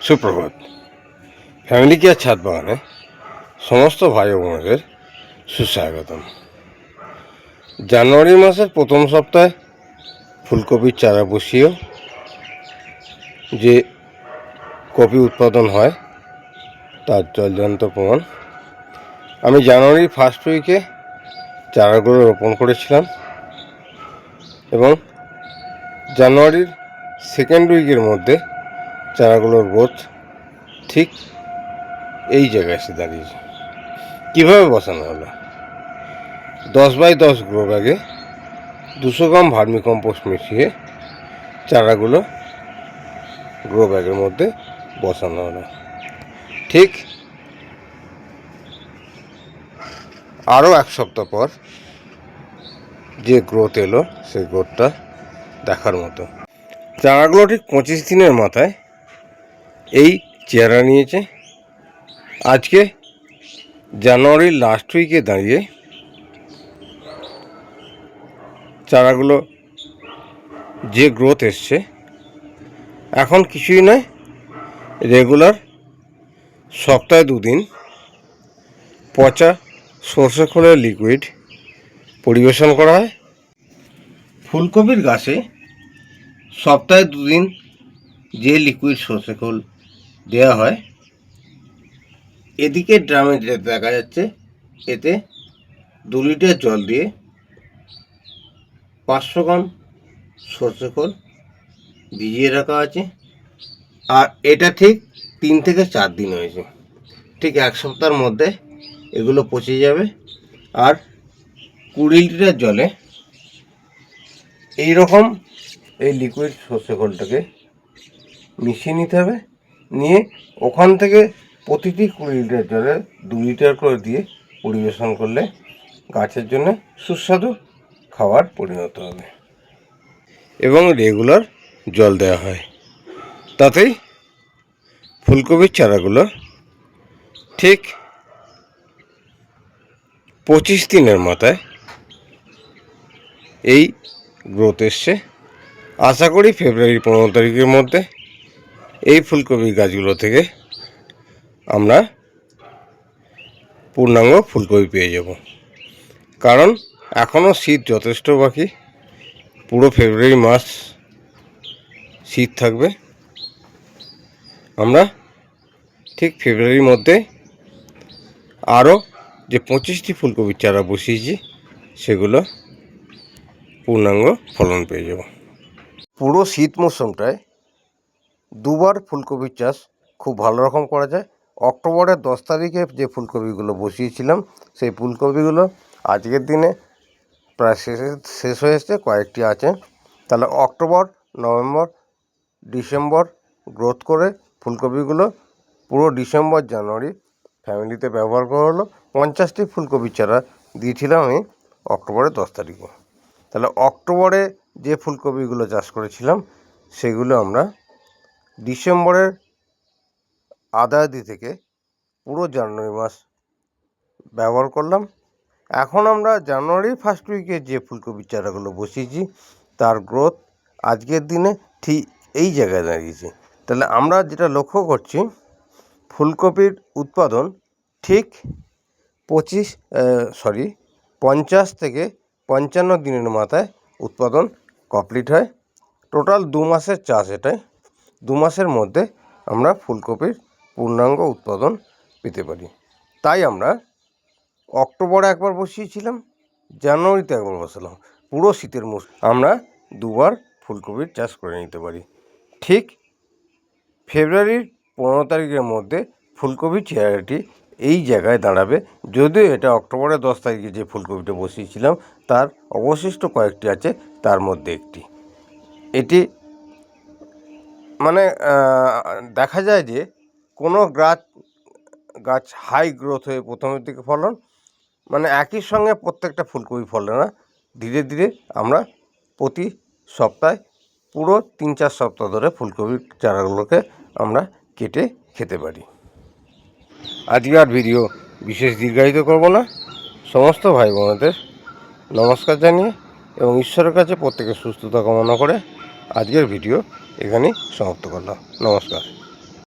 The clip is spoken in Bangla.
সুপ্রভাত। ফ্যামিলি কেয়ার ছাদ বাগানে সমস্ত ভাই বোনদের সুস্বাগতম। জানুয়ারি মাসের প্রথম সপ্তাহে ফুলকপির চারা বসিয়েও যে কপি উৎপাদন হয় তার জলজান্ত প্রমাণ। আমি জানুয়ারির ফার্স্ট উইকে চারাগুলো রোপণ করেছিলাম এবং জানুয়ারির সেকেন্ড উইকের মধ্যে চারাগুলোর গ্রোথ ঠিক এই জায়গায় এসে দাঁড়িয়েছে। কীভাবে বসানো হলো? 10x10 গ্রো ব্যাগে 200 গ্রাম ভার্মি কম্পোস্ট মিশিয়ে চারাগুলো গ্রো ব্যাগের মধ্যে বসানো হলো। ঠিক আরও এক সপ্তাহ পর যে গ্রোথ এলো সেই গ্রোথটা দেখার মতো। চারাগুলো ঠিক 25 দিনের মাথায় এই চেহারা নিয়েছে। আজকে জানুয়ারির লাস্ট উইকে দাঁড়িয়ে চারাগুলো যে গ্রোথ এসছে, এখন কিছুই নয়, রেগুলার সপ্তাহে 2 দিন পচা সর্ষে খোলের লিকুইড পরিবেশন করা হয়। ফুলকপির গাছে সপ্তাহে 2 দিন যে লিকুইড সর্ষে খোল দেওয়া হয়, এদিকে ড্রামে দেখা যাচ্ছে এতে 2 লিটার জল দিয়ে 500 গ্রাম সর্ষে খোল ভিজিয়ে রাখা আছে। আর এটা ঠিক 3 থেকে 4 দিন হয়েছে। ঠিক এক সপ্তাহের মধ্যে এগুলো পচে যাবে। আর 20 লিটার জলে এইরকম এই লিকুইড সর্ষে খোলটাকে মিশিয়ে নিতে হবে। নিয়ে ওখান থেকে প্রতিটি 20 লিটার জলে 2 লিটার করে দিয়ে পরিবেশন করলে গাছের জন্য সুস্বাদু খাবার পরিণত হবে। এবং রেগুলার জল দেওয়া হয়, তাতেই ফুলকপির চারাগুলো ঠিক 25 দিনের মাথায় এই গ্রোথ এসছে। আশা করি ফেব্রুয়ারি 15 তারিখের মধ্যে এই ফুলকপির গাছগুলো থেকে আমরা পূর্ণাঙ্গ ফুলকপি পেয়ে যাব। কারণ এখনও শীত যথেষ্ট বাকি, পুরো ফেব্রুয়ারি মাস শীত থাকবে। আমরা ঠিক ফেব্রুয়ারির মধ্যে আরও যে 25টি ফুলকপির চারা বসিয়েছি সেগুলো পূর্ণাঙ্গ ফলন পেয়ে যাব। পুরো শীত মৌসুমটায় 2বার ফুলকপির চাষ খুব ভালো রকম করা যায়। অক্টোবরের 10 তারিখে যে ফুলকপিগুলো বসিয়েছিলাম সেই ফুলকপিগুলো আজকের দিনে প্রায় শেষ হয়ে এসছে, কয়েকটি আছে। তাহলে অক্টোবর, নভেম্বর, ডিসেম্বর গ্রোথ করে ফুলকপিগুলো পুরো ডিসেম্বর, জানুয়ারি ফ্যামিলিতে ব্যবহার করা হলো। 50টি ফুলকপির চারা দিয়েছিলাম আমি অক্টোবরের 10 তারিখে। তাহলে অক্টোবরে যে ফুলকপিগুলো চাষ করেছিলাম সেগুলো আমরা ডিসেম্বরের আধা থেকে পুরো জানুয়ারি মাস ব্যবহার করলাম। এখন আমরা জানুয়ারির ফার্স্ট উইকে যে ফুলকপির চারাগুলো বসিয়েছি তার গ্রোথ আজকের দিনে ঠিক এই জায়গায় দাঁড়িয়েছে। তাহলে আমরা যেটা লক্ষ্য করছি, ফুলকপির উৎপাদন ঠিক 50 থেকে 55 দিনের মাথায় উৎপাদন কমপ্লিট হয়। টোটাল 2 মাসের চাষ এটাই। 2 মাসের মধ্যে আমরা ফুলকপির পূর্ণাঙ্গ উৎপাদন পেতে পারি। তাই আমরা অক্টোবরে একবার বসিয়েছিলাম, জানুয়ারিতে একবার বসালাম। পুরো শীতের মৌসুম আমরা 2বার ফুলকপির চাষ করে নিতে পারি। ঠিক ফেব্রুয়ারির 15 তারিখের মধ্যে ফুলকপির চেহারাটি এই জায়গায় দাঁড়াবে। যদিও এটা অক্টোবরের 10 তারিখে যে ফুলকপিটা বসিয়েছিলাম তার অবশিষ্ট কয়েকটি আছে, তার মধ্যে একটি। এটি মানে দেখা যায় যে কোনো গাছ হাই গ্রোথ হয়ে প্রথমের দিকে ফলন, মানে একই সঙ্গে প্রত্যেকটা ফুলকপি ফলে না। ধীরে ধীরে আমরা প্রতি সপ্তাহে পুরো 3-4 সপ্তাহ ধরে ফুলকপির চারাগুলোকে আমরা কেটে খেতে পারি। আজকে আর ভিডিও বিশেষ দীর্ঘায়িত করব না। সমস্ত ভাই বোনদের নমস্কার জানিয়ে এবং ঈশ্বরের কাছে প্রত্যেকের সুস্থতা কামনা করে আজকের ভিডিও এখানেই সমাপ্ত করলাম। নমস্কার।